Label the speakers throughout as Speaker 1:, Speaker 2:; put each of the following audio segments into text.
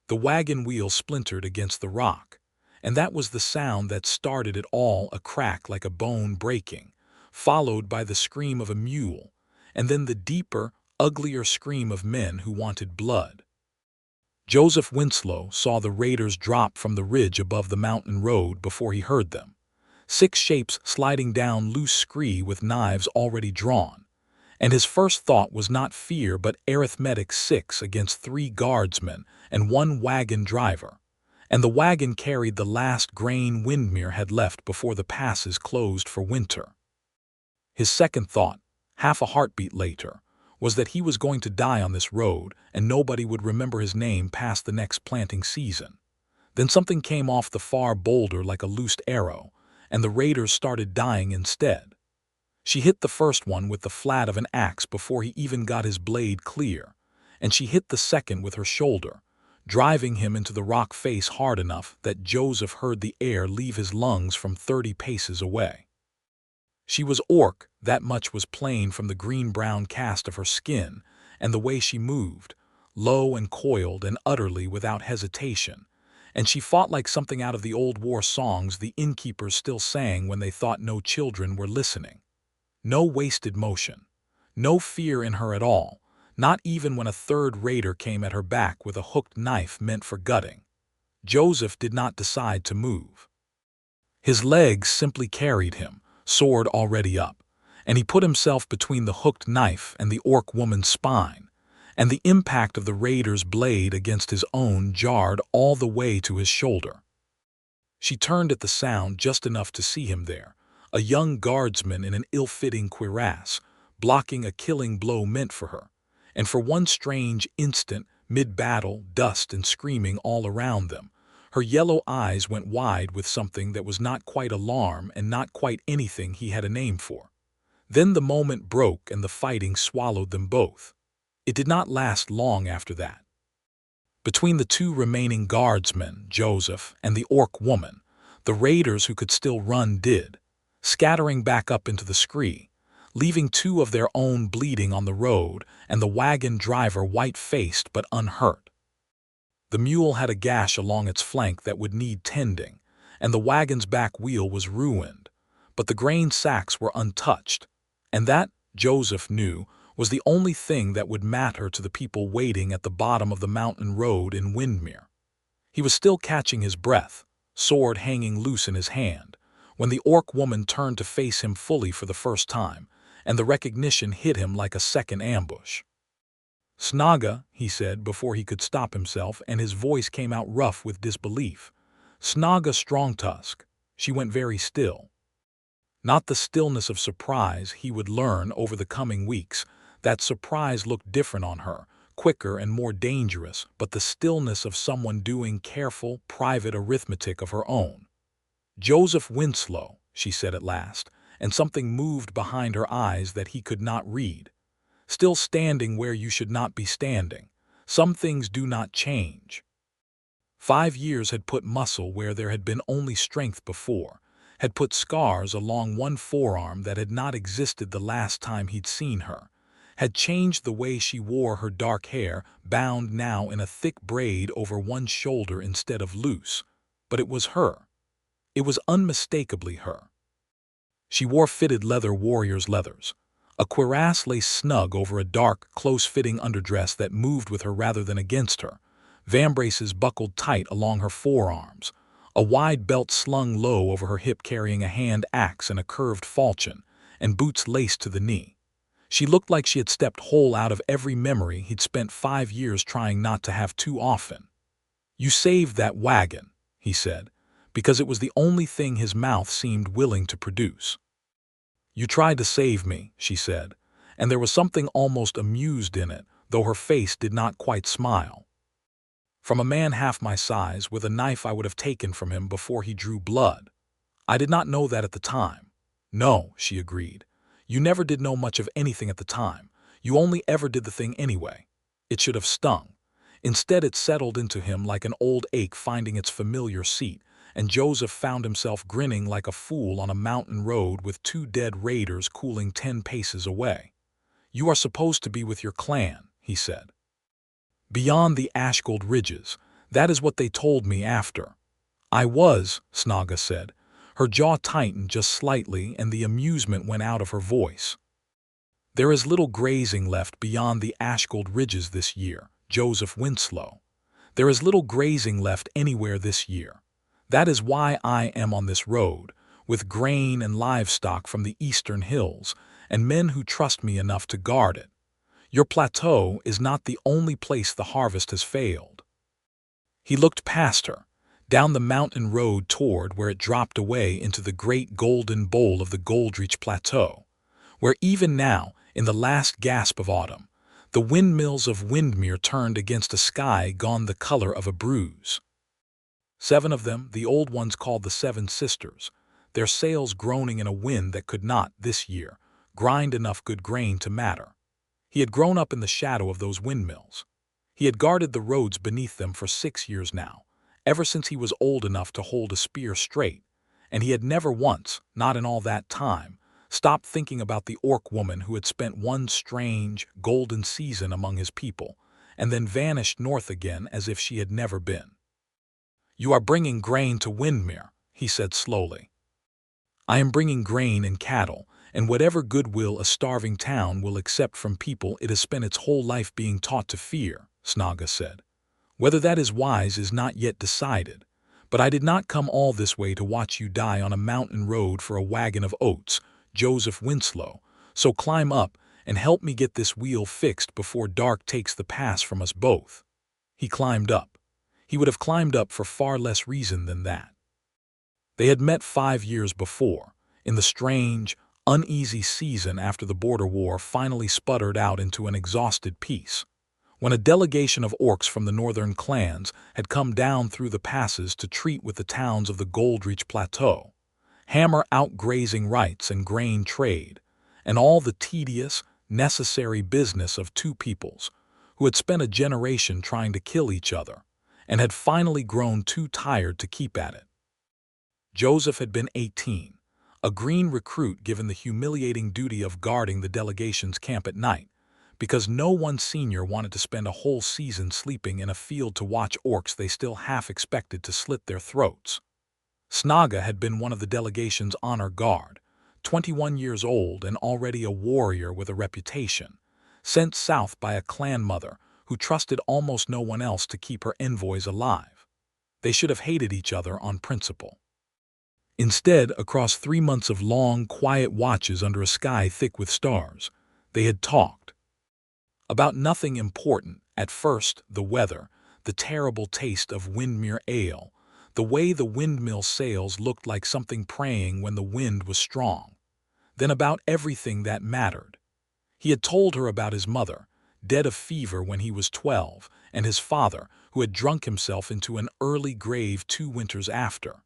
Speaker 1: The wagon wheel splintered against the rock, and that was the sound that started it all, a crack like a bone breaking, followed by the scream of a mule, and then the deeper, uglier scream of men who wanted blood. Joseph Winslow saw the raiders drop from the ridge above the mountain road before he heard them. 6 shapes sliding down loose scree with knives already drawn, and his first thought was not fear but arithmetic: 6 against 3 guardsmen and 1 wagon driver, and the wagon carried the last grain Windmere had left before the passes closed for winter. His second thought, half a heartbeat later, was that he was going to die on this road and nobody would remember his name past the next planting season. Then something came off the far boulder like a loosed arrow, and the raiders started dying instead. She hit the first one with the flat of an axe before he even got his blade clear, and she hit the second with her shoulder, driving him into the rock face hard enough that Joseph heard the air leave his lungs from 30 paces away. She was orc, that much was plain from the green-brown cast of her skin and the way she moved, low and coiled and utterly without hesitation, and she fought like something out of the old war songs the innkeepers still sang when they thought no children were listening. No wasted motion, no fear in her at all, not even when a third raider came at her back with a hooked knife meant for gutting. Joseph did not decide to move. His legs simply carried him, sword already up, and he put himself between the hooked knife and the orc woman's spine, and the impact of the raider's blade against his own jarred all the way to his shoulder. She turned at the sound just enough to see him there, a young guardsman in an ill-fitting cuirass, blocking a killing blow meant for her, and for one strange instant, mid-battle, dust and screaming all around them, her yellow eyes went wide with something that was not quite alarm and not quite anything he had a name for. Then the moment broke and the fighting swallowed them both. It did not last long after that. Between the 2 remaining guardsmen, Joseph and the orc woman, the raiders who could still run did, scattering back up into the scree, leaving 2 of their own bleeding on the road and the wagon driver white-faced but unhurt. The mule had a gash along its flank that would need tending, and the wagon's back wheel was ruined, but the grain sacks were untouched, and that, Joseph knew, was the only thing that would matter to the people waiting at the bottom of the mountain road in Windmere. He was still catching his breath, sword hanging loose in his hand, when the orc woman turned to face him fully for the first time, and the recognition hit him like a second ambush. "Snaga," he said before he could stop himself, and his voice came out rough with disbelief. "Snaga Strongtusk." She went very still. Not the stillness of surprise he would learn over the coming weeks. That surprise looked different on her, quicker and more dangerous, but the stillness of someone doing careful, private arithmetic of her own. "Joseph Winslow," she said at last, and something moved behind her eyes that he could not read. "Still standing where you should not be standing. Some things do not change." 5 years had put muscle where there had been only strength before, had put scars along one forearm that had not existed the last time he'd seen her, had changed the way she wore her dark hair, bound now in a thick braid over one shoulder instead of loose. But it was her. It was unmistakably her. She wore fitted leather warrior's leathers. A cuirass lay snug over a dark, close-fitting underdress that moved with her rather than against her, vambraces buckled tight along her forearms, a wide belt slung low over her hip carrying a hand axe and a curved falchion, and boots laced to the knee. She looked like she had stepped whole out of every memory he'd spent 5 years trying not to have too often. "You saved that wagon," he said, because it was the only thing his mouth seemed willing to produce. "You tried to save me," she said, and there was something almost amused in it, though her face did not quite smile. "From a man half my size, with a knife I would have taken from him before he drew blood. I did not know that at the time." "No," she agreed. "You never did know much of anything at the time. You only ever did the thing anyway. It should have stung." Instead it settled into him like an old ache finding its familiar seat, and Joseph found himself grinning like a fool on a mountain road with 2 dead raiders cooling 10 paces away. "You are supposed to be with your clan," he said. "Beyond the ash-gold ridges, That is what they told me after. I was, Snaga said. Her jaw tightened just slightly and the amusement went out of her voice. There is little grazing left beyond the ash-gold ridges this year, Joseph Winslow. There is little grazing left anywhere this year. That is why I am on this road, with grain and livestock from the eastern hills, and men who trust me enough to guard it. Your plateau is not the only place the harvest has failed. He looked past her, down the mountain road toward where it dropped away into the great golden bowl of the Goldreach Plateau, where even now, in the last gasp of autumn, the windmills of Windmere turned against a sky gone the color of a bruise. 7 of them, the old ones called the 7 Sisters, their sails groaning in a wind that could not, this year, grind enough good grain to matter. He had grown up in the shadow of those windmills. He had guarded the roads beneath them for 6 years now, ever since he was old enough to hold a spear straight, and he had never once, not in all that time, stopped thinking about the orc woman who had spent one strange, golden season among his people, and then vanished north again as if she had never been. "You are bringing grain to Windmere," he said slowly. "I am bringing grain and cattle, and whatever goodwill a starving town will accept from people it has spent its whole life being taught to fear," Snaga said. "Whether that is wise is not yet decided, but I did not come all this way to watch you die on a mountain road for a wagon of oats, Joseph Winslow, so climb up and help me get this wheel fixed before dark takes the pass from us both." He climbed up. He would have climbed up for far less reason than that. They had met 5 years before, in the strange, uneasy season after the border war finally sputtered out into an exhausted peace, when a delegation of orcs from the northern clans had come down through the passes to treat with the towns of the Goldreach Plateau, hammer out grazing rights and grain trade, and all the tedious, necessary business of 2 peoples who had spent a generation trying to kill each other and had finally grown too tired to keep at it. Joseph had been 18, a green recruit given the humiliating duty of guarding the delegation's camp at night, because no one senior wanted to spend a whole season sleeping in a field to watch orcs they still half expected to slit their throats. Snaga had been one of the delegation's honor guard, 21 years old and already a warrior with a reputation, sent south by a clan mother who trusted almost no one else to keep her envoys alive. They should have hated each other on principle. Instead, across 3 months of long, quiet watches under a sky thick with stars, they had talked. About nothing important, at first the weather, the terrible taste of Windmere ale, the way the windmill sails looked like something praying when the wind was strong. Then about everything that mattered. He had told her about his mother, dead of fever when he was 12, and his father, who had drunk himself into an early grave 2 winters after.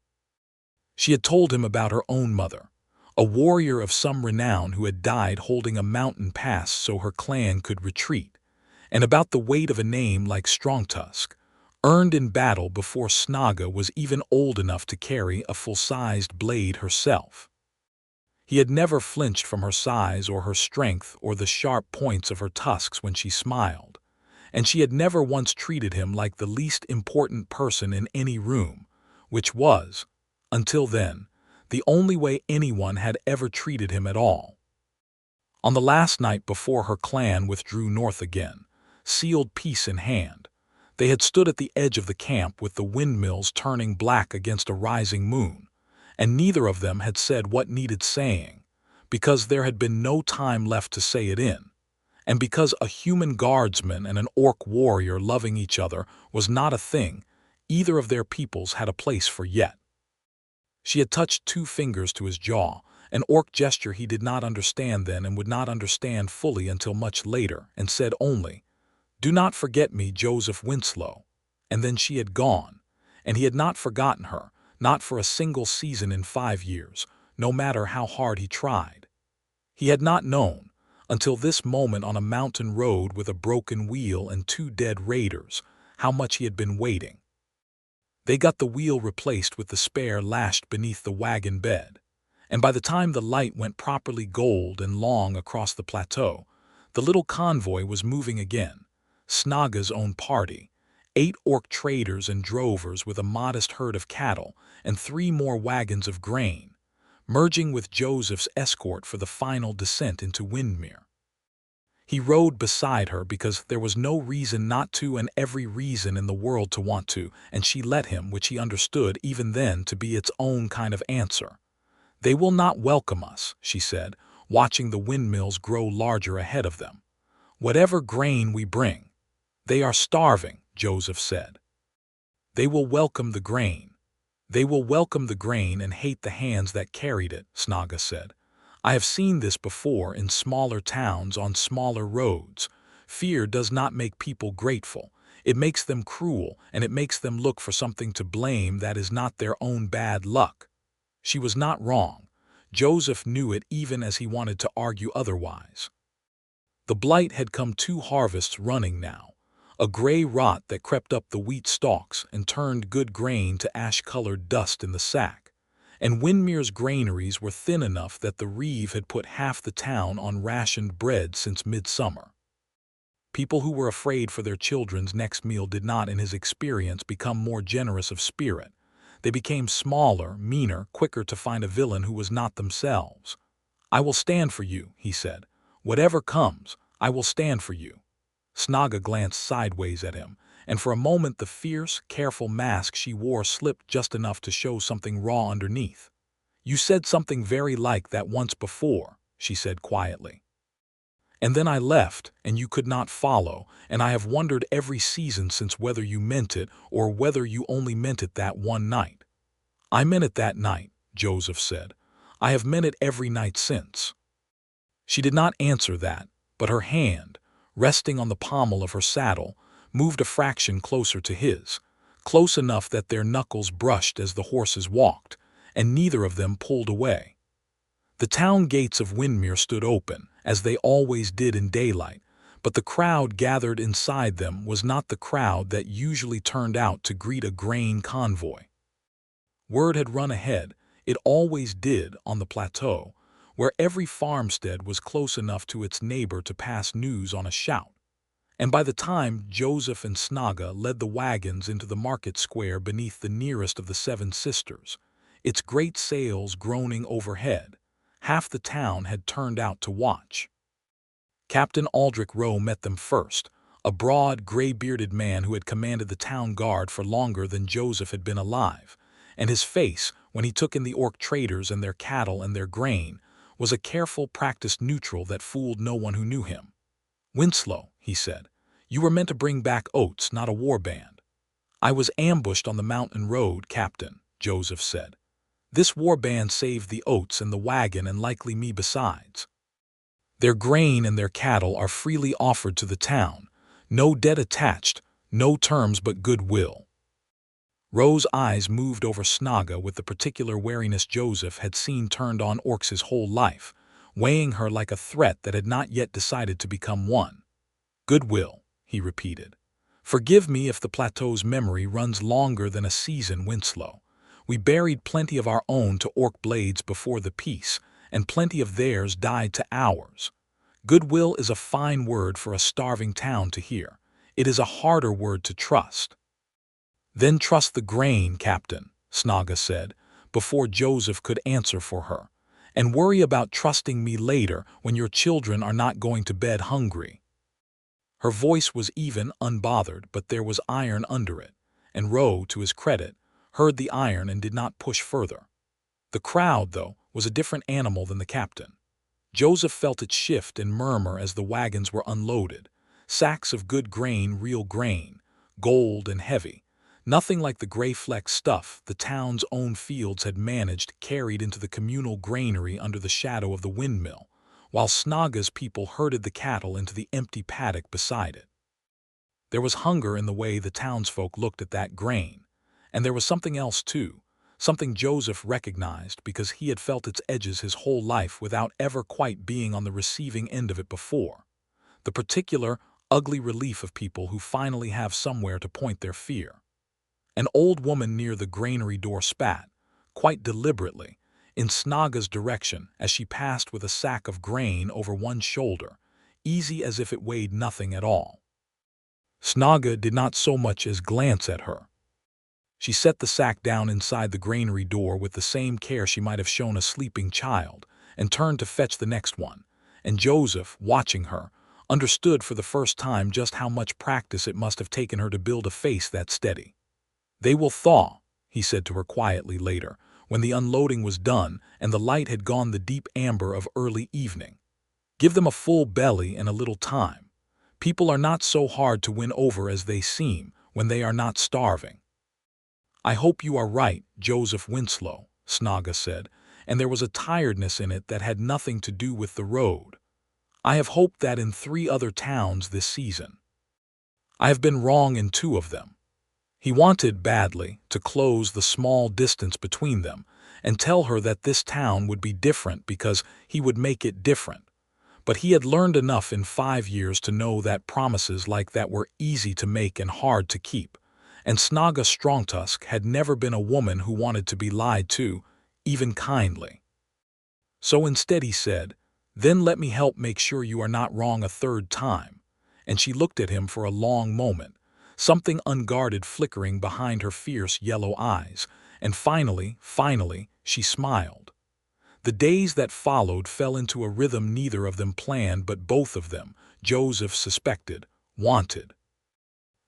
Speaker 1: She had told him about her own mother, a warrior of some renown who had died holding a mountain pass so her clan could retreat, and about the weight of a name like Strongtusk, earned in battle before Snaga was even old enough to carry a full-sized blade herself. He had never flinched from her size or her strength or the sharp points of her tusks when she smiled, and she had never once treated him like the least important person in any room, which was, until then, the only way anyone had ever treated him at all. On the last night before her clan withdrew north again, sealed peace in hand, they had stood at the edge of the camp with the windmills turning black against a rising moon, and neither of them had said what needed saying, because there had been no time left to say it in, and because a human guardsman and an orc warrior loving each other was not a thing either of their peoples had a place for yet. She had touched 2 fingers to his jaw, an orc gesture he did not understand then and would not understand fully until much later, and said only, "Do not forget me, Joseph Winslow," and then she had gone, and he had not forgotten her, not for a single season in 5 years, no matter how hard he tried. He had not known, until this moment on a mountain road with a broken wheel and 2 dead raiders, how much he had been waiting. They got the wheel replaced with the spare lashed beneath the wagon bed, and by the time the light went properly gold and long across the plateau, the little convoy was moving again, Snaga's own party, 8 orc traders and drovers with a modest herd of cattle, and 3 more wagons of grain, merging with Joseph's escort for the final descent into Windmere. He rode beside her because there was no reason not to and every reason in the world to want to, and she let him, which he understood even then to be its own kind of answer. "They will not welcome us," she said, watching the windmills grow larger ahead of them. "Whatever grain we bring." "They are starving," Joseph said. "They will welcome the grain." "They will welcome the grain and hate the hands that carried it," Snaga said. "I have seen this before in smaller towns on smaller roads. Fear does not make people grateful. It makes them cruel, and it makes them look for something to blame that is not their own bad luck." She was not wrong. Joseph knew it even as he wanted to argue otherwise. The blight had come 2 harvests running now, a gray rot that crept up the wheat stalks and turned good grain to ash-colored dust in the sack. And Windmere's granaries were thin enough that the reeve had put half the town on rationed bread since midsummer. People who were afraid for their children's next meal did not, in his experience, become more generous of spirit. They became smaller, meaner, quicker to find a villain who was not themselves. "I will stand for you," he said. "Whatever comes, I will stand for you." Snaga glanced sideways at him, and for a moment the fierce, careful mask she wore slipped just enough to show something raw underneath. "You said something very like that once before," she said quietly. "And then I left, and you could not follow, and I have wondered every season since whether you meant it or whether you only meant it that one night." "I meant it that night," Joseph said. "I have meant it every night since." She did not answer that, but her hand, resting on the pommel of her saddle, moved a fraction closer to his, close enough that their knuckles brushed as the horses walked, and neither of them pulled away. The town gates of Windmere stood open, as they always did in daylight, but the crowd gathered inside them was not the crowd that usually turned out to greet a grain convoy. Word had run ahead, it always did on the plateau, where every farmstead was close enough to its neighbor to pass news on a shout. And by the time Joseph and Snaga led the wagons into the market square beneath the nearest of the 7 sisters, its great sails groaning overhead, half the town had turned out to watch. Captain Aldrich Rowe met them first, a broad, gray-bearded man who had commanded the town guard for longer than Joseph had been alive, and his face, when he took in the orc traders and their cattle and their grain, was a careful, practiced neutral that fooled no one who knew him. "Winslow," he said, "you were meant to bring back oats, not a warband." "I was ambushed on the mountain road, Captain," Joseph said. "This warband saved the oats and the wagon and likely me besides. Their grain and their cattle are freely offered to the town, no debt attached, no terms but goodwill." Rowe's eyes moved over Snaga with the particular wariness Joseph had seen turned on orcs his whole life, weighing her like a threat that had not yet decided to become one. "Goodwill," he repeated. "Forgive me if the plateau's memory runs longer than a season, Winslow. We buried plenty of our own to orc blades before the peace, and plenty of theirs died to ours. Goodwill is a fine word for a starving town to hear. It is a harder word to trust." "Then trust the grain, Captain," Snaga said, before Joseph could answer for her, "and worry about trusting me later when your children are not going to bed hungry." Her voice was even, unbothered, but there was iron under it, and Rowe, to his credit, heard the iron and did not push further. The crowd, though, was a different animal than the captain. Joseph felt it shift and murmur as the wagons were unloaded, sacks of good grain, real grain, gold and heavy, nothing like the gray-flecked stuff the town's own fields had managed carried into the communal granary under the shadow of the windmill, while Snaga's people herded the cattle into the empty paddock beside it. There was hunger in the way the townsfolk looked at that grain, and there was something else too, something Joseph recognized because he had felt its edges his whole life without ever quite being on the receiving end of it before. The particular, ugly relief of people who finally have somewhere to point their fear. An old woman near the granary door spat, quite deliberately, in Snaga's direction as she passed with a sack of grain over one shoulder, easy as if it weighed nothing at all. Snaga did not so much as glance at her. She set the sack down inside the granary door with the same care she might have shown a sleeping child, and turned to fetch the next one, and Joseph, watching her, understood for the first time just how much practice it must have taken her to build a face that steady. "They will thaw," he said to her quietly later, when the unloading was done and the light had gone the deep amber of early evening. "Give them a full belly and a little time. People are not so hard to win over as they seem when they are not starving." "I hope you are right, Joseph Winslow," Snaga said, and there was a tiredness in it that had nothing to do with the road. "I have hoped that in 3 other towns this season. I have been wrong in 2 of them." He wanted badly to close the small distance between them and tell her that this town would be different because he would make it different. But he had learned enough in 5 years to know that promises like that were easy to make and hard to keep, and Snaga Strongtusk had never been a woman who wanted to be lied to, even kindly. So instead he said, "Then let me help make sure you are not wrong a 3rd time," and she looked at him for a long moment, something unguarded flickering behind her fierce yellow eyes, and finally, she smiled. The days that followed fell into a rhythm neither of them planned but both of them, Joseph suspected, wanted.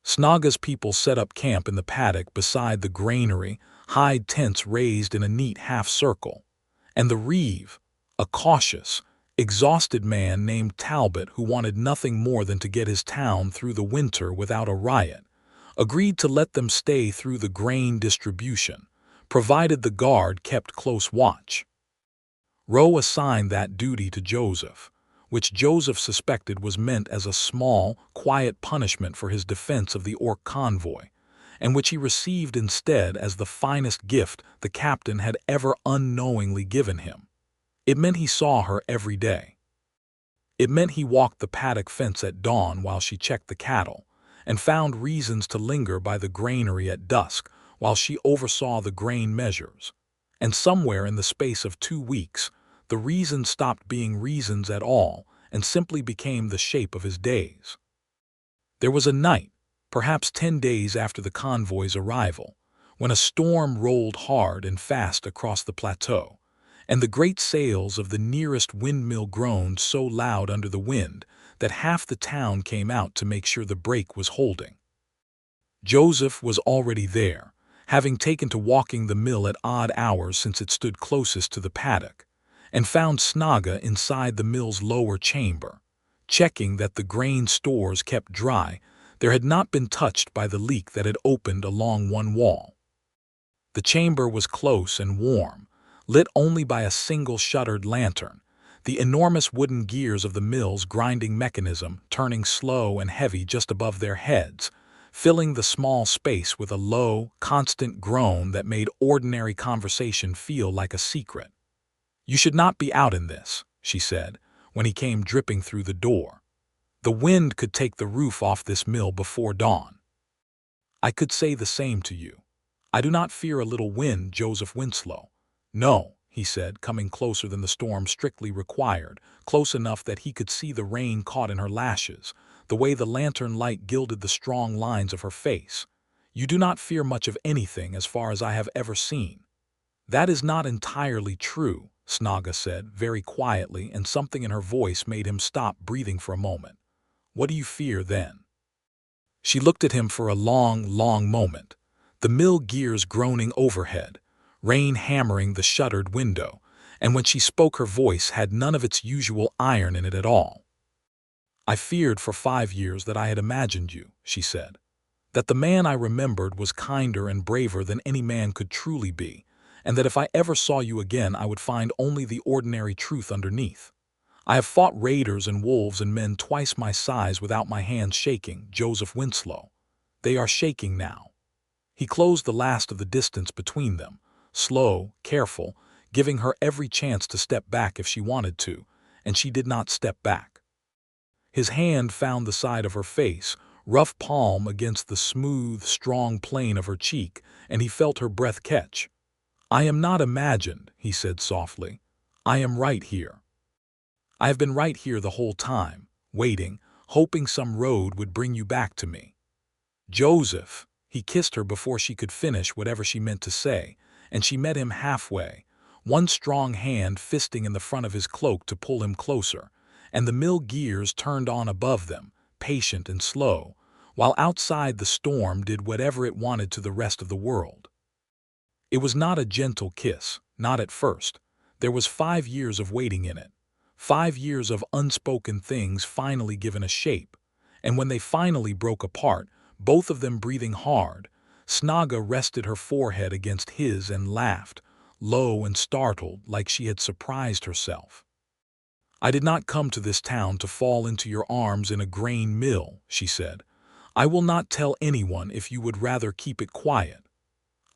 Speaker 1: Snaga's people set up camp in the paddock beside the granary, hide tents raised in a neat half-circle, and the reeve, a cautious, exhausted man named Talbot who wanted nothing more than to get his town through the winter without a riot, agreed to let them stay through the grain distribution, provided the guard kept close watch. Rowe assigned that duty to Joseph, which Joseph suspected was meant as a small, quiet punishment for his defense of the orc convoy, and which he received instead as the finest gift the captain had ever unknowingly given him. It meant he saw her every day. It meant he walked the paddock fence at dawn while she checked the cattle, and found reasons to linger by the granary at dusk while she oversaw the grain measures. And somewhere in the space of 2 weeks, the reasons stopped being reasons at all and simply became the shape of his days. There was a night, perhaps 10 days after the convoy's arrival, when a storm rolled hard and fast across the plateau, and the great sails of the nearest windmill groaned so loud under the wind that half the town came out to make sure the break was holding. Joseph was already there, having taken to walking the mill at odd hours since it stood closest to the paddock, and found Snaga inside the mill's lower chamber, checking that the grain stores kept dry. There had not been touched by the leak that had opened along one wall. The chamber was close and warm, lit only by a single shuttered lantern, the enormous wooden gears of the mill's grinding mechanism turning slow and heavy just above their heads, filling the small space with a low, constant groan that made ordinary conversation feel like a secret. "You should not be out in this," she said, when he came dripping through the door. "The wind could take the roof off this mill before dawn." "I could say the same to you. I do not fear a little wind, Joseph Winslow." "No," he said, coming closer than the storm strictly required, close enough that he could see the rain caught in her lashes, the way the lantern light gilded the strong lines of her face. "You do not fear much of anything as far as I have ever seen." "That is not entirely true," Snaga said, very quietly, and something in her voice made him stop breathing for a moment. "What do you fear, then?" She looked at him for a long, long moment, the mill gears groaning overhead, rain hammering the shuttered window, and when she spoke her voice had none of its usual iron in it at all. "I feared for 5 years that I had imagined you," she said, "that the man I remembered was kinder and braver than any man could truly be, and that if I ever saw you again I would find only the ordinary truth underneath. I have fought raiders and wolves and men twice my size without my hands shaking, Joseph Winslow. They are shaking now." He closed the last of the distance between them, slow, careful, giving her every chance to step back if she wanted to, and she did not step back. His hand found the side of her face, rough palm against the smooth, strong plane of her cheek, and he felt her breath catch. "I am not imagined," he said softly. "I am right here. I have been right here the whole time, waiting, hoping some road would bring you back to me." Joseph. He kissed her before she could finish whatever she meant to say, and she met him halfway, one strong hand fisting in the front of his cloak to pull him closer, and the mill gears turned on above them, patient and slow, while outside the storm did whatever it wanted to the rest of the world. It was not a gentle kiss, not at first. There was 5 years of waiting in it. 5 years of unspoken things finally given a shape. And when they finally broke apart, both of them breathing hard, Snaga rested her forehead against his and laughed, low and startled, like she had surprised herself. "I did not come to this town to fall into your arms in a grain mill," she said. "I will not tell anyone if you would rather keep it quiet."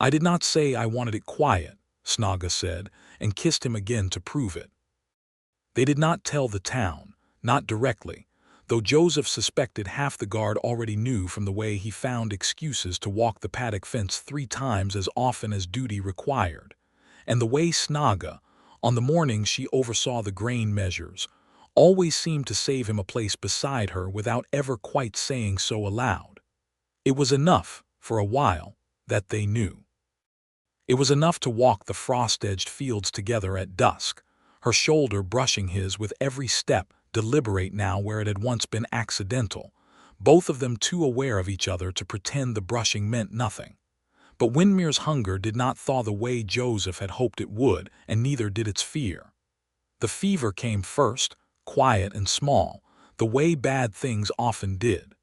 Speaker 1: "I did not say I wanted it quiet," Snaga said, and kissed him again to prove it. They did not tell the town, not directly, though Joseph suspected half the guard already knew from the way he found excuses to walk the paddock fence 3 times as often as duty required, and the way Snaga, on the morning she oversaw the grain measures, always seemed to save him a place beside her without ever quite saying so aloud. It was enough, for a while, that they knew. It was enough to walk the frost-edged fields together at dusk, her shoulder brushing his with every step, deliberate now where it had once been accidental, both of them too aware of each other to pretend the brushing meant nothing. But Windmere's hunger did not thaw the way Joseph had hoped it would, and neither did its fear. The fever came first, quiet and small, the way bad things often did.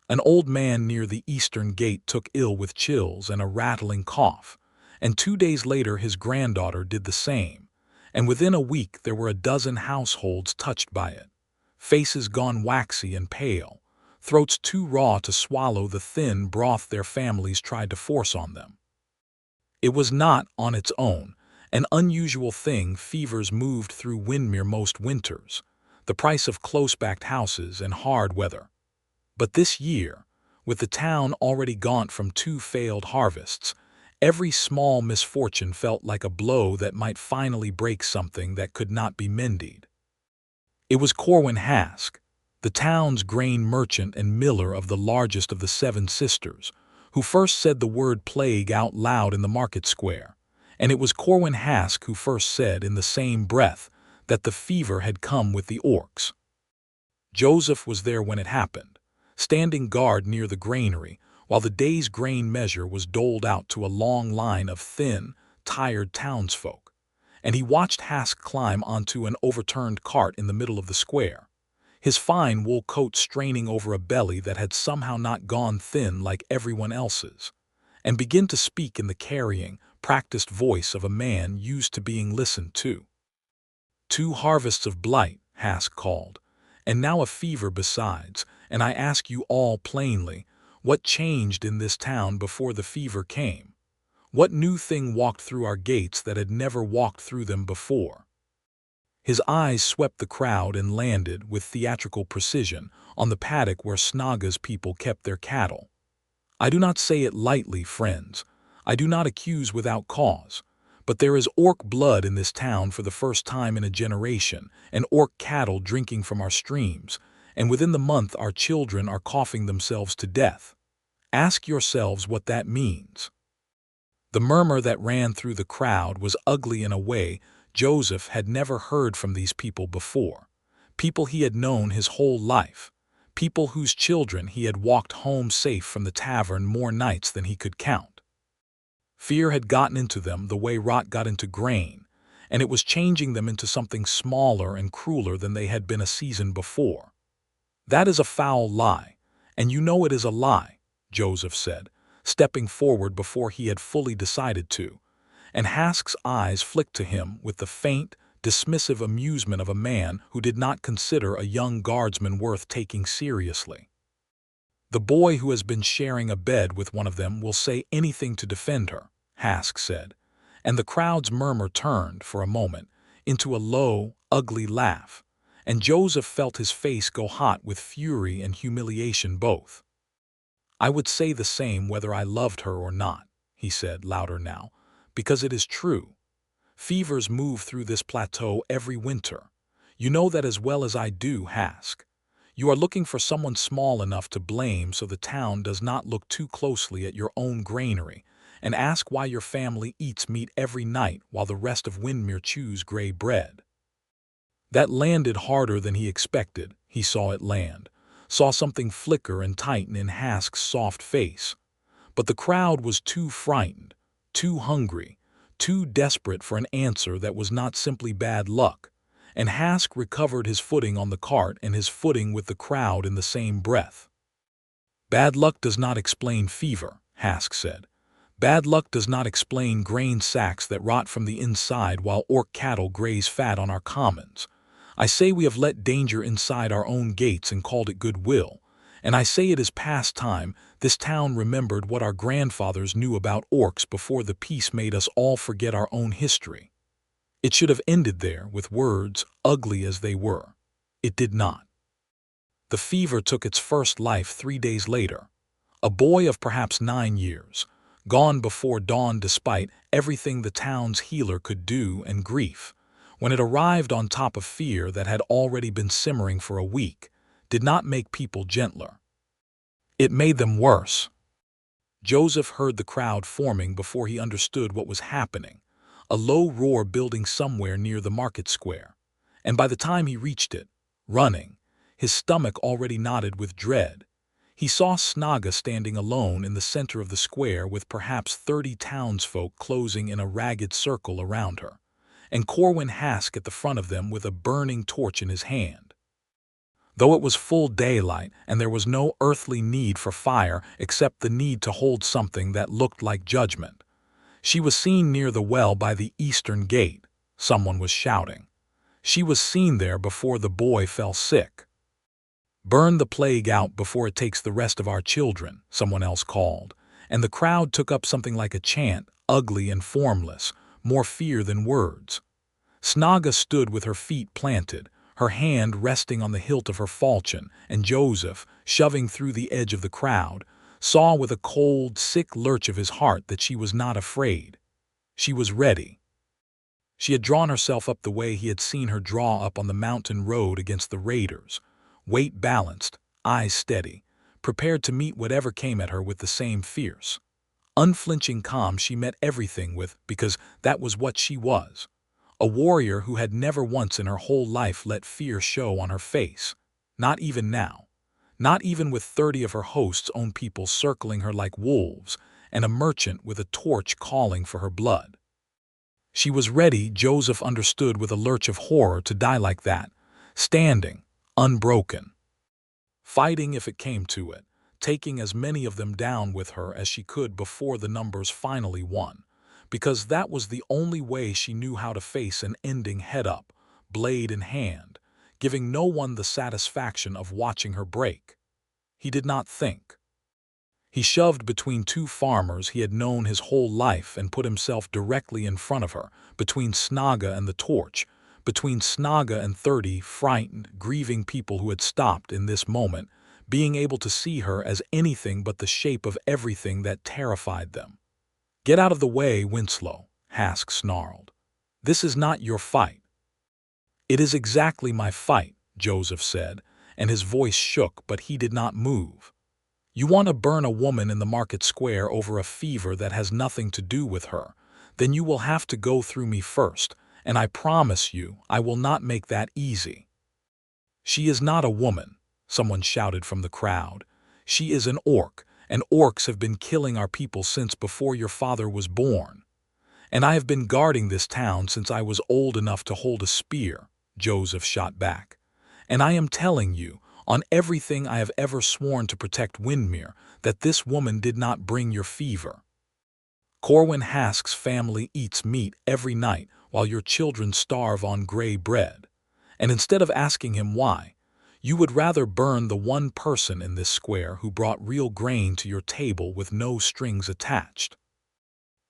Speaker 1: An old man near the eastern gate took ill with chills and a rattling cough, and 2 days later his granddaughter did the same, and within a week there were a dozen households touched by it, faces gone waxy and pale, throats too raw to swallow the thin broth their families tried to force on them. It was not, on its own, an unusual thing fevers moved through Windmere most winters, the price of close-backed houses and hard weather. But this year, with the town already gaunt from 2 failed harvests, every small misfortune felt like a blow that might finally break something that could not be mended. It was Corwin Hask, the town's grain merchant and miller of the largest of the 7 sisters, who first said the word plague out loud in the market square, and it was Corwin Hask who first said in the same breath that the fever had come with the orcs. Joseph was there when it happened, standing guard near the granary, while the day's grain measure was doled out to a long line of thin, tired townsfolk, and he watched Hask climb onto an overturned cart in the middle of the square, his fine wool coat straining over a belly that had somehow not gone thin like everyone else's, and begin to speak in the carrying, practiced voice of a man used to being listened to. 2 harvests of blight, Hask called, and now a fever besides, and I ask you all plainly, what changed in this town before the fever came? What new thing walked through our gates that had never walked through them before? His eyes swept the crowd and landed, with theatrical precision, on the paddock where Snaga's people kept their cattle. I do not say it lightly, friends. I do not accuse without cause. But there is orc blood in this town for the first time in a generation, and orc cattle drinking from our streams, and within the month our children are coughing themselves to death. Ask yourselves what that means. The murmur that ran through the crowd was ugly in a way Joseph had never heard from these people before, people he had known his whole life, people whose children he had walked home safe from the tavern more nights than he could count. Fear had gotten into them the way rot got into grain, and it was changing them into something smaller and crueler than they had been a season before. That is a foul lie, and you know it is a lie, Joseph said, stepping forward before he had fully decided to, and Hask's eyes flicked to him with the faint, dismissive amusement of a man who did not consider a young guardsman worth taking seriously. The boy who has been sharing a bed with one of them will say anything to defend her, Hask said, and the crowd's murmur turned, for a moment, into a low, ugly laugh, and Joseph felt his face go hot with fury and humiliation both. I would say the same whether I loved her or not, he said, louder now, because it is true. Fevers move through this plateau every winter. You know that as well as I do, Hask. You are looking for someone small enough to blame so the town does not look too closely at your own granary, and ask why your family eats meat every night while the rest of Windmere chews gray bread. That landed harder than he expected. He saw it land, saw something flicker and tighten in Hask's soft face. But the crowd was too frightened, too hungry, too desperate for an answer that was not simply bad luck, and Hask recovered his footing on the cart and his footing with the crowd in the same breath. Bad luck does not explain fever, Hask said. Bad luck does not explain grain sacks that rot from the inside while orc cattle graze fat on our commons. I say we have let danger inside our own gates and called it goodwill, and I say it is past time this town remembered what our grandfathers knew about orcs before the peace made us all forget our own history. It should have ended there with words, ugly as they were. It did not. The fever took its first life 3 days later. A boy of perhaps 9 years, gone before dawn despite everything the town's healer could do and grief, when it arrived on top of fear that had already been simmering for a week, did not make people gentler. It made them worse. Joseph heard the crowd forming before he understood what was happening, a low roar building somewhere near the market square, and by the time he reached it, running, his stomach already knotted with dread, he saw Snaga standing alone in the center of the square with perhaps 30 townsfolk closing in a ragged circle around her, and Corwin Hask at the front of them with a burning torch in his hand. Though it was full daylight and there was no earthly need for fire except the need to hold something that looked like judgment, she was seen near the well by the eastern gate. Someone was shouting. She was seen there before the boy fell sick. Burn the plague out before it takes the rest of our children, someone else called, and the crowd took up something like a chant, ugly and formless, more fear than words. Snaga stood with her feet planted, her hand resting on the hilt of her falchion, and Joseph, shoving through the edge of the crowd, saw with a cold, sick lurch of his heart that she was not afraid. She was ready. She had drawn herself up the way he had seen her draw up on the mountain road against the raiders, weight balanced, eyes steady, prepared to meet whatever came at her with the same fierce, unflinching calm she met everything with because that was what she was. A warrior who had never once in her whole life let fear show on her face, not even now. Not even with 30 of her host's own people circling her like wolves, and a merchant with a torch calling for her blood. She was ready, Joseph understood with a lurch of horror, to die like that, standing, unbroken. Fighting if it came to it, taking as many of them down with her as she could before the numbers finally won, because that was the only way she knew how to face an ending head up, blade in hand, giving no one the satisfaction of watching her break. He did not think. He shoved between 2 farmers he had known his whole life and put himself directly in front of her, between Snaga and the torch, between Snaga and 30 frightened, grieving people who had stopped in this moment, being able to see her as anything but the shape of everything that terrified them. "Get out of the way, Winslow," Hask snarled. "This is not your fight." "It is exactly my fight," Joseph said, and his voice shook, but he did not move. "You want to burn a woman in the market square over a fever that has nothing to do with her, then you will have to go through me first, and I promise you I will not make that easy." "She is not a woman," someone shouted from the crowd. "She is an orc, and orcs have been killing our people since before your father was born. And I have been guarding this town since I was old enough to hold a spear," Joseph shot back. "And I am telling you, on everything I have ever sworn to protect Windmere, that this woman did not bring your fever. Corwin Hask's family eats meat every night while your children starve on gray bread. And instead of asking him why, you would rather burn the one person in this square who brought real grain to your table with no strings attached."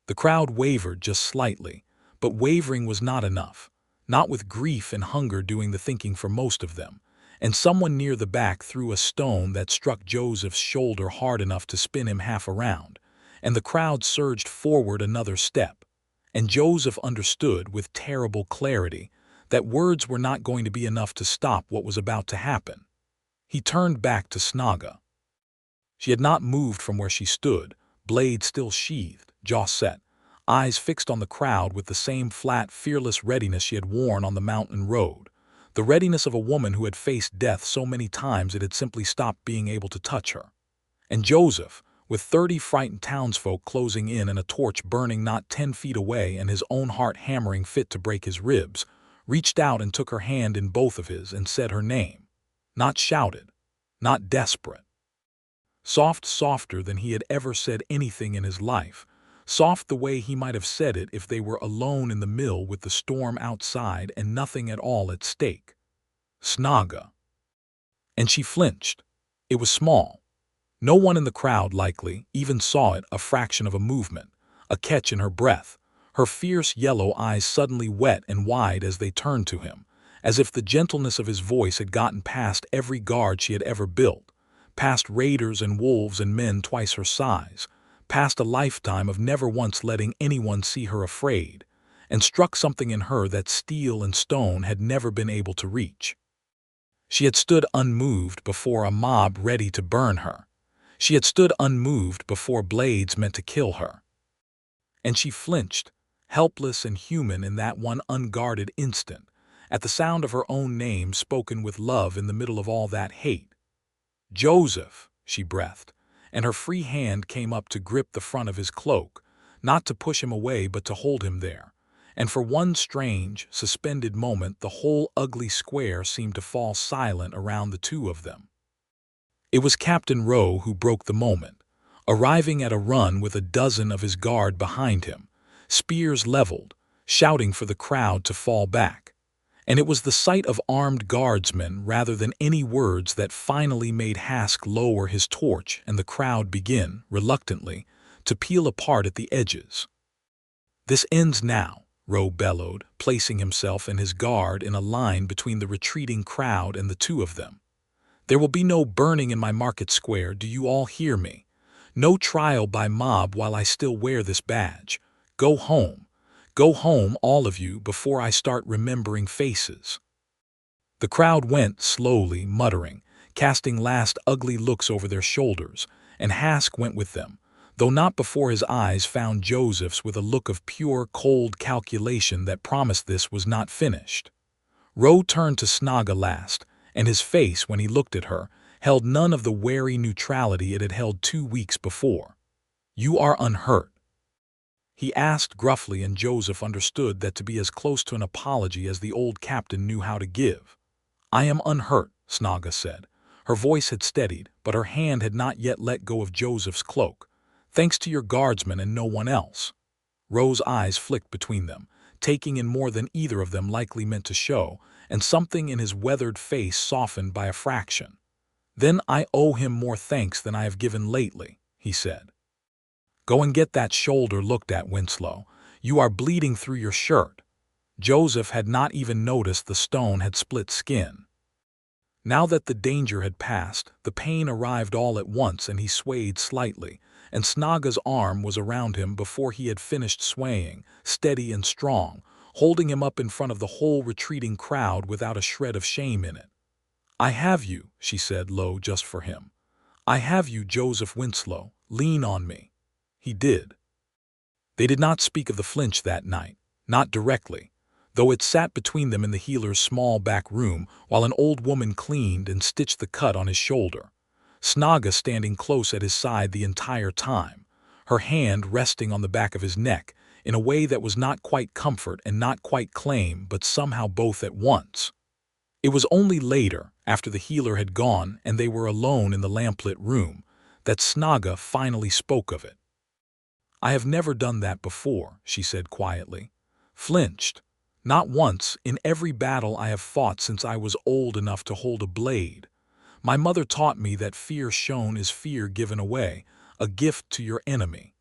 Speaker 1: The crowd wavered just slightly, but wavering was not enough, not with grief and hunger doing the thinking for most of them, and someone near the back threw a stone that struck Joseph's shoulder hard enough to spin him half around, and the crowd surged forward another step, and Joseph understood with terrible clarity that words were not going to be enough to stop what was about to happen. He turned back to Snaga. She had not moved from where she stood, blade still sheathed, jaw set, eyes fixed on the crowd with the same flat, fearless readiness she had worn on the mountain road, the readiness of a woman who had faced death so many times it had simply stopped being able to touch her. And Joseph, with 30 frightened townsfolk closing in and a torch burning not 10 feet away and his own heart hammering fit to break his ribs, reached out and took her hand in both of his and said her name. Not shouted, not desperate. Soft, softer than he had ever said anything in his life, soft the way he might have said it if they were alone in the mill with the storm outside and nothing at all at stake. Snaga. And she flinched. It was small. No one in the crowd likely even saw it, a fraction of a movement, a catch in her breath, her fierce yellow eyes suddenly wet and wide as they turned to him, as if the gentleness of his voice had gotten past every guard she had ever built, past raiders and wolves and men twice her size, past a lifetime of never once letting anyone see her afraid, and struck something in her that steel and stone had never been able to reach. She had stood unmoved before a mob ready to burn her. She had stood unmoved before blades meant to kill her. And she flinched, helpless and human in that one unguarded instant, at the sound of her own name spoken with love in the middle of all that hate. "Joseph," she breathed, and her free hand came up to grip the front of his cloak, not to push him away but to hold him there. And for one strange, suspended moment the whole ugly square seemed to fall silent around the two of them. It was Captain Rowe who broke the moment, arriving at a run with a dozen of his guard behind him, spears leveled, shouting for the crowd to fall back. And it was the sight of armed guardsmen rather than any words that finally made Hask lower his torch and the crowd begin, reluctantly, to peel apart at the edges. "This ends now," Rowe bellowed, placing himself and his guard in a line between the retreating crowd and the two of them. "There will be no burning in my market square, do you all hear me? No trial by mob while I still wear this badge. Go home. Go home, all of you, before I start remembering faces." The crowd went, slowly, muttering, casting last ugly looks over their shoulders, and Hask went with them, though not before his eyes found Joseph's with a look of pure, cold calculation that promised this was not finished. Rowe turned to Snaga last, and his face, when he looked at her, held none of the wary neutrality it had held 2 weeks before. "You are unhurt?" he asked gruffly, and Joseph understood that to be as close to an apology as the old captain knew how to give. "I am unhurt," Snaga said. Her voice had steadied, but her hand had not yet let go of Joseph's cloak. "Thanks to your guardsman and no one else." Rowe's eyes flicked between them, taking in more than either of them likely meant to show, and something in his weathered face softened by a fraction. "Then I owe him more thanks than I have given lately," he said. "Go and get that shoulder looked at, Winslow. You are bleeding through your shirt." Joseph had not even noticed the stone had split skin. Now that the danger had passed, the pain arrived all at once and he swayed slightly, and Snaga's arm was around him before he had finished swaying, steady and strong, holding him up in front of the whole retreating crowd without a shred of shame in it. "I have you," she said low just for him. "I have you, Joseph Winslow. Lean on me." He did. They did not speak of the flinch that night, not directly, though it sat between them in the healer's small back room while an old woman cleaned and stitched the cut on his shoulder, Snaga standing close at his side the entire time, her hand resting on the back of his neck in a way that was not quite comfort and not quite claim, but somehow both at once. It was only later, after the healer had gone and they were alone in the lamplit room, that Snaga finally spoke of it. "I have never done that before," she said quietly. "Flinched. Not once in every battle I have fought since I was old enough to hold a blade. My mother taught me that fear shown is fear given away, a gift to your enemy.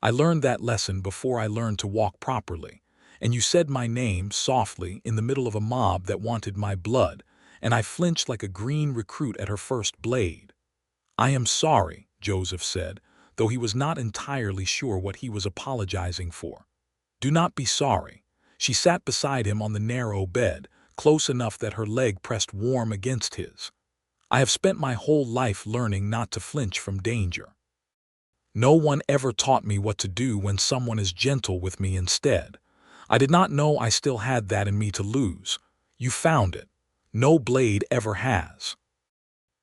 Speaker 1: I learned that lesson before I learned to walk properly, and you said my name softly in the middle of a mob that wanted my blood, and I flinched like a green recruit at her first blade." "I am sorry," Joseph said, though he was not entirely sure what he was apologizing for. "Do not be sorry." She sat beside him on the narrow bed, close enough that her leg pressed warm against his. I have spent my whole life learning not to flinch from danger. No one ever taught me what to do when someone is gentle with me instead. I did not know I still had that in me to lose. You found it. No blade ever has."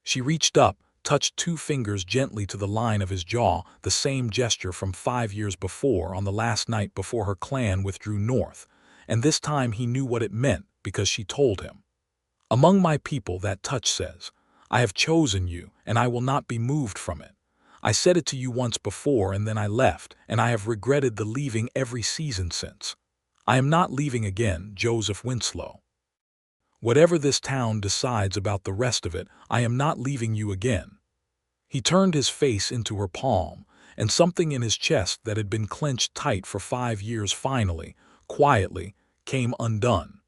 Speaker 1: She reached up, touched 2 fingers gently to the line of his jaw, the same gesture from 5 years before on the last night before her clan withdrew north, and this time he knew what it meant because she told him. "Among my people," that touch says, "I have chosen you, and I will not be moved from it. I said it to you once before and then I left, and I have regretted the leaving every season since. I am not leaving again, Joseph Winslow. Whatever this town decides about the rest of it, I am not leaving you again." He turned his face into her palm, and something in his chest that had been clenched tight for 5 years finally, quietly, came undone.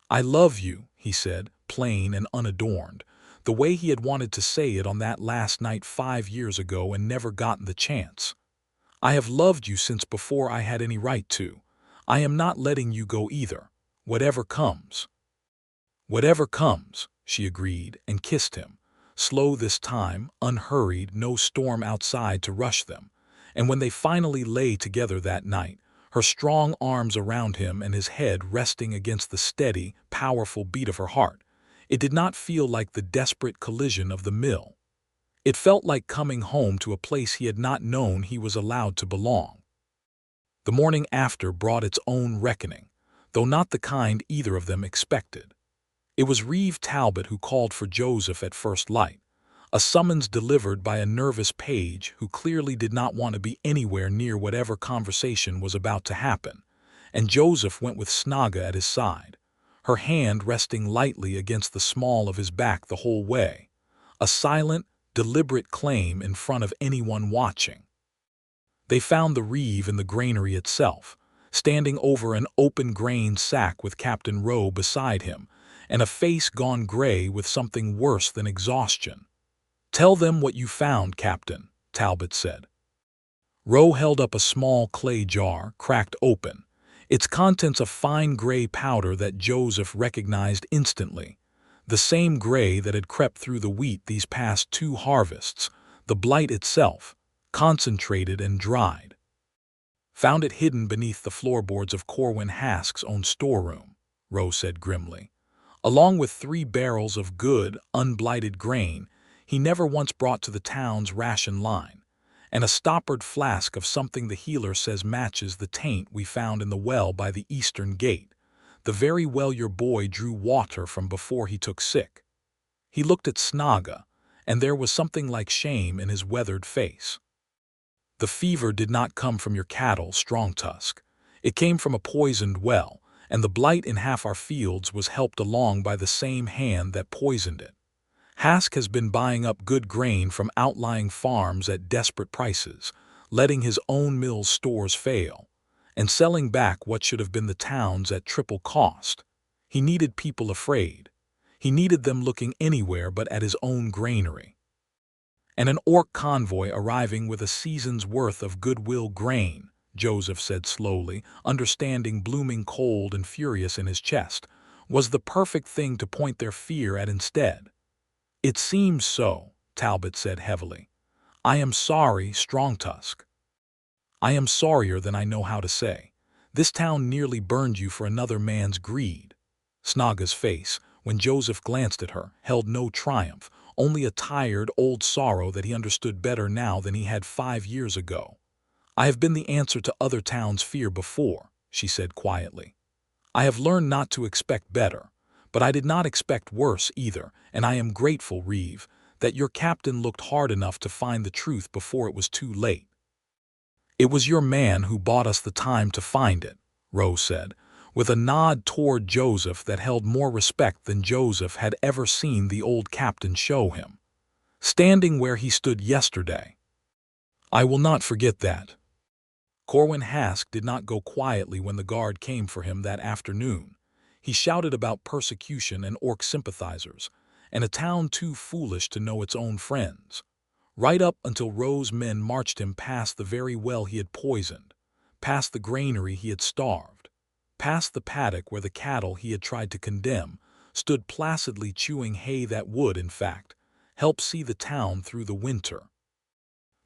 Speaker 1: "I love you," he said, plain and unadorned, the way he had wanted to say it on that last night 5 years ago and never gotten the chance. "I have loved you since before I had any right to. I am not letting you go either, whatever comes." "Whatever comes," she agreed and kissed him, slow this time, unhurried, no storm outside to rush them. And when they finally lay together that night, her strong arms around him and his head resting against the steady, powerful beat of her heart, it did not feel like the desperate collision of the mill. It felt like coming home to a place he had not known he was allowed to belong. The morning after brought its own reckoning, though not the kind either of them expected. It was Reeve Talbot who called for Joseph at first light, a summons delivered by a nervous page who clearly did not want to be anywhere near whatever conversation was about to happen, and Joseph went with Snaga at his side, her hand resting lightly against the small of his back the whole way, a silent, deliberate claim in front of anyone watching. They found the Reeve in the granary itself, standing over an open grain sack with Captain Rowe beside him, and a face gone gray with something worse than exhaustion. "Tell them what you found, Captain," Talbot said. Rowe held up a small clay jar, cracked open, its contents a fine gray powder that Joseph recognized instantly, the same gray that had crept through the wheat these past 2 harvests, the blight itself, concentrated and dried. "Found it hidden beneath the floorboards of Corwin Hask's own storeroom," Rowe said grimly. "Along with 3 barrels of good, unblighted grain he never once brought to the town's ration line, and a stoppered flask of something the healer says matches the taint we found in the well by the eastern gate, the very well your boy drew water from before he took sick." He looked at Snaga, and there was something like shame in his weathered face. "The fever did not come from your cattle, Strongtusk. It came from a poisoned well, and the blight in half our fields was helped along by the same hand that poisoned it. Hask has been buying up good grain from outlying farms at desperate prices, letting his own mill's stores fail, and selling back what should have been the town's at triple cost. He needed people afraid. He needed them looking anywhere but at his own granary. And an orc convoy arriving with a season's worth of goodwill grain," Joseph said slowly, understanding blooming cold and furious in his chest, "was the perfect thing to point their fear at instead." "It seems so," Talbot said heavily. "I am sorry, Strongtusk. I am sorrier than I know how to say. This town nearly burned you for another man's greed." Snaga's face, when Joseph glanced at her, held no triumph, only a tired, old sorrow that he understood better now than he had 5 years ago. "I have been the answer to other towns' fear before," she said quietly. "I have learned not to expect better, but I did not expect worse either, and I am grateful, Reeve, that your captain looked hard enough to find the truth before it was too late." "It was your man who bought us the time to find it," Rowe said, with a nod toward Joseph that held more respect than Joseph had ever seen the old captain show him. "Standing where he stood yesterday. I will not forget that." Corwin Hask did not go quietly when the guard came for him that afternoon. He shouted about persecution and orc sympathizers, and a town too foolish to know its own friends. Right up until Rowe's men marched him past the very well he had poisoned, past the granary he had starved, past the paddock where the cattle he had tried to condemn, stood placidly chewing hay that would, in fact, help see the town through the winter.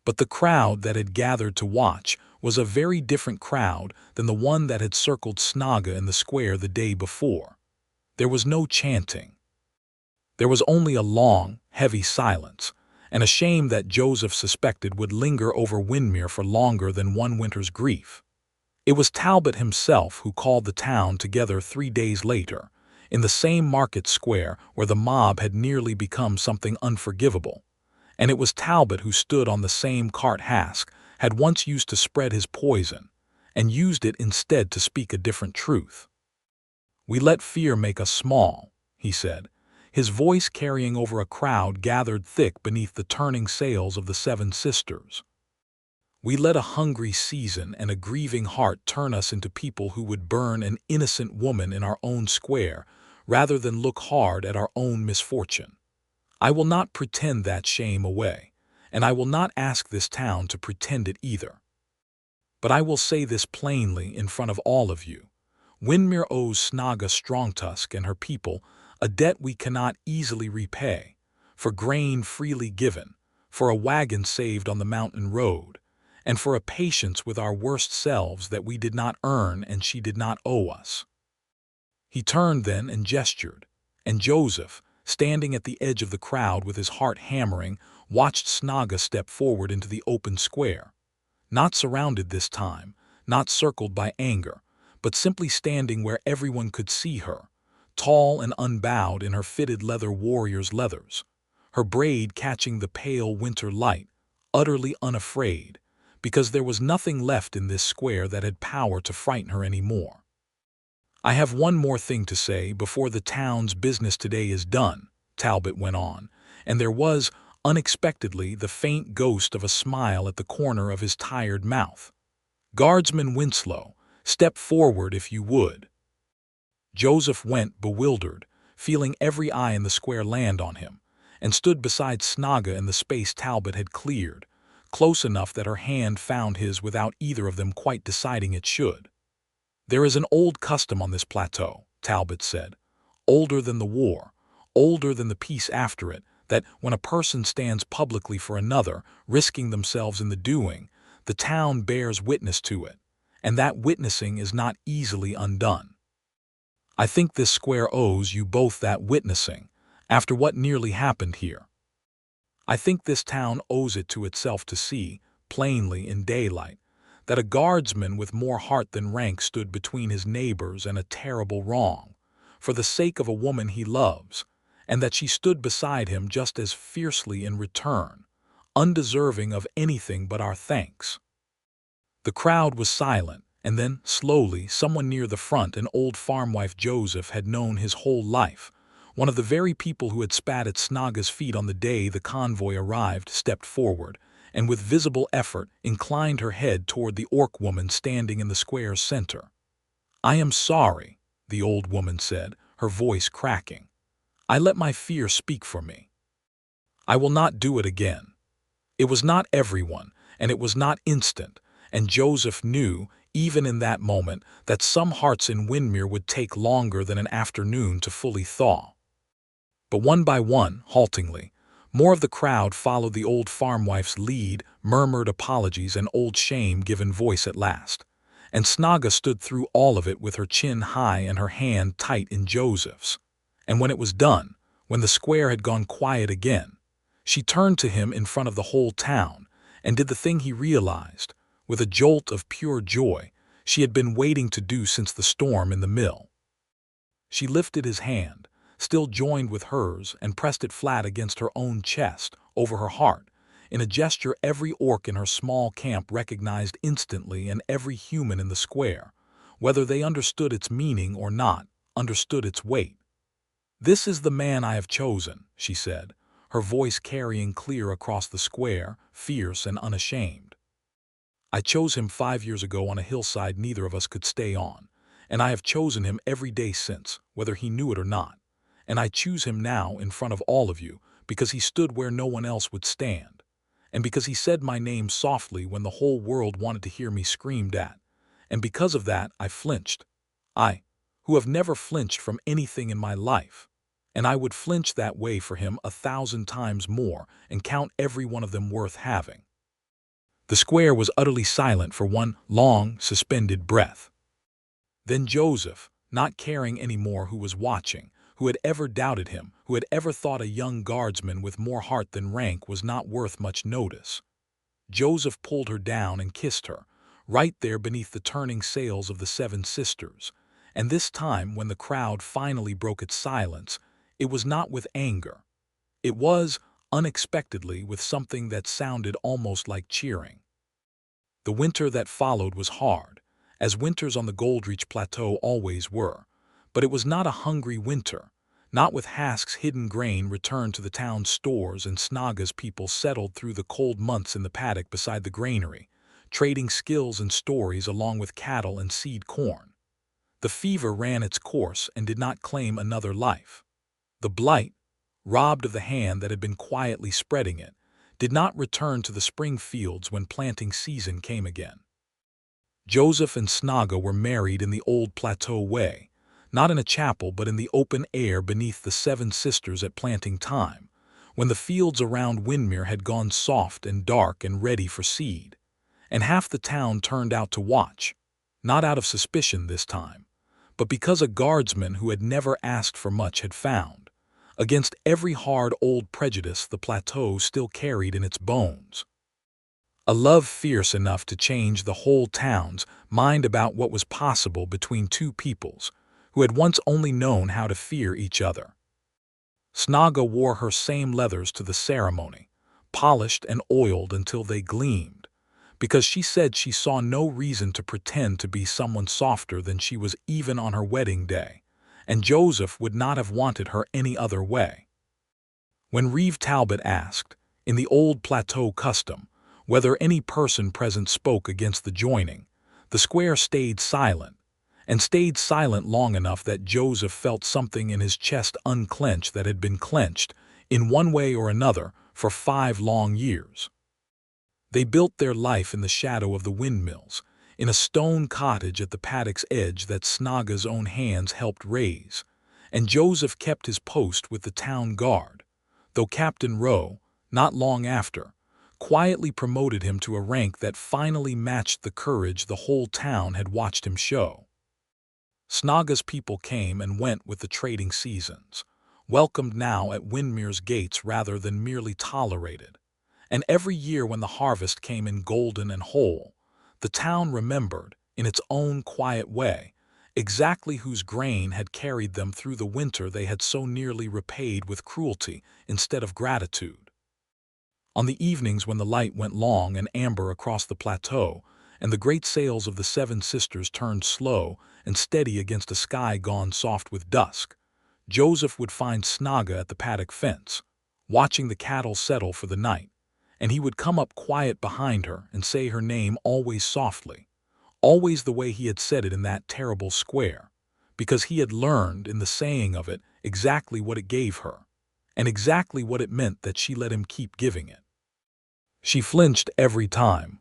Speaker 1: But the crowd that had gathered to watch was a very different crowd than the one that had circled Snaga in the square the day before. There was no chanting. There was only a long, heavy silence, and a shame that Joseph suspected would linger over Windmere for longer than one winter's grief. It was Talbot himself who called the town together 3 days later, in the same market square where the mob had nearly become something unforgivable. And it was Talbot who stood on the same cart Hask had once used to spread his poison, and used it instead to speak a different truth. "We let fear make us small," he said, his voice carrying over a crowd gathered thick beneath the turning sails of the Seven Sisters. "We let a hungry season and a grieving heart turn us into people who would burn an innocent woman in our own square rather than look hard at our own misfortune. I will not pretend that shame away, and I will not ask this town to pretend it either. But I will say this plainly in front of all of you. Windmere owes Snaga Strongtusk and her people a debt we cannot easily repay, for grain freely given, for a wagon saved on the mountain road, and for a patience with our worst selves that we did not earn and she did not owe us." He turned then and gestured, and Joseph, standing at the edge of the crowd with his heart hammering, watched Snaga step forward into the open square, not surrounded this time, not circled by anger, but simply standing where everyone could see her, tall and unbowed in her fitted leather warrior's leathers, her braid catching the pale winter light, utterly unafraid, because there was nothing left in this square that had power to frighten her any more. "I have one more thing to say before the town's business today is done," Talbot went on, and there was, unexpectedly, the faint ghost of a smile at the corner of his tired mouth. "Guardsman Winslow, step forward if you would." Joseph went, bewildered, feeling every eye in the square land on him, and stood beside Snaga in the space Talbot had cleared, close enough that her hand found his without either of them quite deciding it should. "There is an old custom on this plateau," Talbot said, "older than the war, older than the peace after it, that when a person stands publicly for another, risking themselves in the doing, the town bears witness to it, and that witnessing is not easily undone. I think this square owes you both that witnessing, after what nearly happened here. I think this town owes it to itself to see, plainly in daylight, that a guardsman with more heart than rank stood between his neighbors and a terrible wrong, for the sake of a woman he loves, and that she stood beside him just as fiercely in return, undeserving of anything but our thanks." The crowd was silent, and then, slowly, someone near the front, an old farmwife Joseph had known his whole life, one of the very people who had spat at Snaga's feet on the day the convoy arrived, stepped forward, and with visible effort inclined her head toward the orc woman standing in the square's center. "I am sorry," the old woman said, her voice cracking. "I let my fear speak for me. I will not do it again." It was not everyone, and it was not instant, and Joseph knew, even in that moment, that some hearts in Windmere would take longer than an afternoon to fully thaw. But one by one, haltingly, more of the crowd followed the old farmwife's lead, murmured apologies and old shame given voice at last, and Snaga stood through all of it with her chin high and her hand tight in Joseph's. And when it was done, when the square had gone quiet again, she turned to him in front of the whole town and did the thing he realized, with a jolt of pure joy, she had been waiting to do since the storm in the mill. She lifted his hand, still joined with hers, and pressed it flat against her own chest, over her heart, in a gesture every orc in her small camp recognized instantly, and every human in the square, whether they understood its meaning or not, understood its weight. "This is the man I have chosen," she said, her voice carrying clear across the square, fierce and unashamed. "I chose him 5 years ago on a hillside neither of us could stay on, and I have chosen him every day since, whether he knew it or not. And I choose him now in front of all of you because he stood where no one else would stand, and because he said my name softly when the whole world wanted to hear me screamed at, and because of that I flinched. I, who have never flinched from anything in my life, and I would flinch that way for him 1,000 times more and count every one of them worth having. The square was utterly silent for one long, suspended breath. Then Joseph, not caring any more who was watching, who had ever doubted him, who had ever thought a young guardsman with more heart than rank was not worth much notice, Joseph pulled her down and kissed her, right there beneath the turning sails of the Seven Sisters, and this time when the crowd finally broke its silence, it was not with anger. It was, unexpectedly, with something that sounded almost like cheering. The winter that followed was hard, as winters on the Goldreach Plateau always were, but it was not a hungry winter, not with Hask's hidden grain returned to the town's stores and Snaga's people settled through the cold months in the paddock beside the granary, trading skills and stories along with cattle and seed corn. The fever ran its course and did not claim another life. The blight, robbed of the hand that had been quietly spreading it, did not return to the spring fields when planting season came again. Joseph and Snaga were married in the old plateau way, not in a chapel but in the open air beneath the Seven Sisters at planting time, when the fields around Windmere had gone soft and dark and ready for seed, and half the town turned out to watch, not out of suspicion this time, but because a guardsman who had never asked for much had found, against every hard old prejudice the plateau still carried in its bones, a love fierce enough to change the whole town's mind about what was possible between two peoples who had once only known how to fear each other. Snaga wore her same leathers to the ceremony, polished and oiled until they gleamed, because she said she saw no reason to pretend to be someone softer than she was even on her wedding day, and Joseph would not have wanted her any other way. When Reeve Talbot asked, in the old plateau custom, whether any person present spoke against the joining, the square stayed silent, and stayed silent long enough that Joseph felt something in his chest unclench that had been clenched, in one way or another, for 5 long years. They built their life in the shadow of the windmills, in a stone cottage at the paddock's edge that Snaga's own hands helped raise, and Joseph kept his post with the town guard, though Captain Rowe, not long after, quietly promoted him to a rank that finally matched the courage the whole town had watched him show. Snaga's people came and went with the trading seasons, welcomed now at Windmere's gates rather than merely tolerated, and every year when the harvest came in golden and whole, the town remembered, in its own quiet way, exactly whose grain had carried them through the winter they had so nearly repaid with cruelty instead of gratitude. On the evenings when the light went long and amber across the plateau, and the great sails of the Seven Sisters turned slow and steady against a sky gone soft with dusk, Joseph would find Snaga at the paddock fence, watching the cattle settle for the night, and he would come up quiet behind her and say her name always softly, always the way he had said it in that terrible square, because he had learned in the saying of it exactly what it gave her, and exactly what it meant that she let him keep giving it. She flinched every time,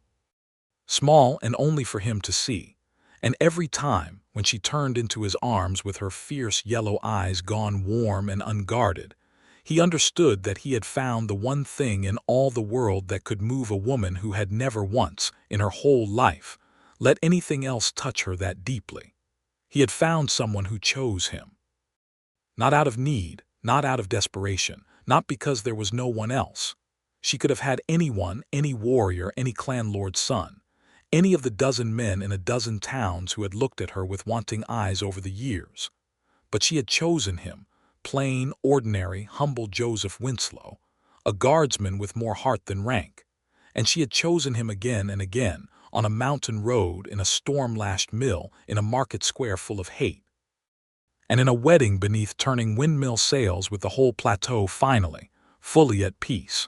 Speaker 1: small and only for him to see, and every time, when she turned into his arms with her fierce yellow eyes gone warm and unguarded, he understood that he had found the one thing in all the world that could move a woman who had never once, in her whole life, let anything else touch her that deeply. He had found someone who chose him. Not out of need, not out of desperation, not because there was no one else. She could have had anyone, any warrior, any clan lord's son, any of the dozen men in a dozen towns who had looked at her with wanting eyes over the years. But she had chosen him, plain, ordinary, humble Joseph Winslow, a guardsman with more heart than rank, and she had chosen him again and again, on a mountain road, in a storm-lashed mill, in a market square full of hate, and in a wedding beneath turning windmill sails with the whole plateau finally, fully at peace.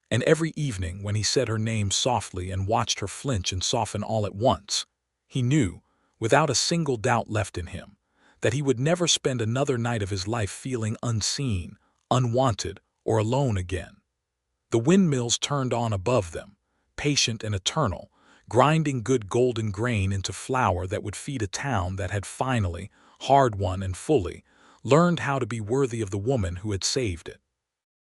Speaker 1: And every evening when he said her name softly and watched her flinch and soften all at once, he knew, without a single doubt left in him, that he would never spend another night of his life feeling unseen, unwanted, or alone again. The windmills turned on above them, patient and eternal, grinding good golden grain into flour that would feed a town that had finally, hard-won and fully, learned how to be worthy of the woman who had saved it.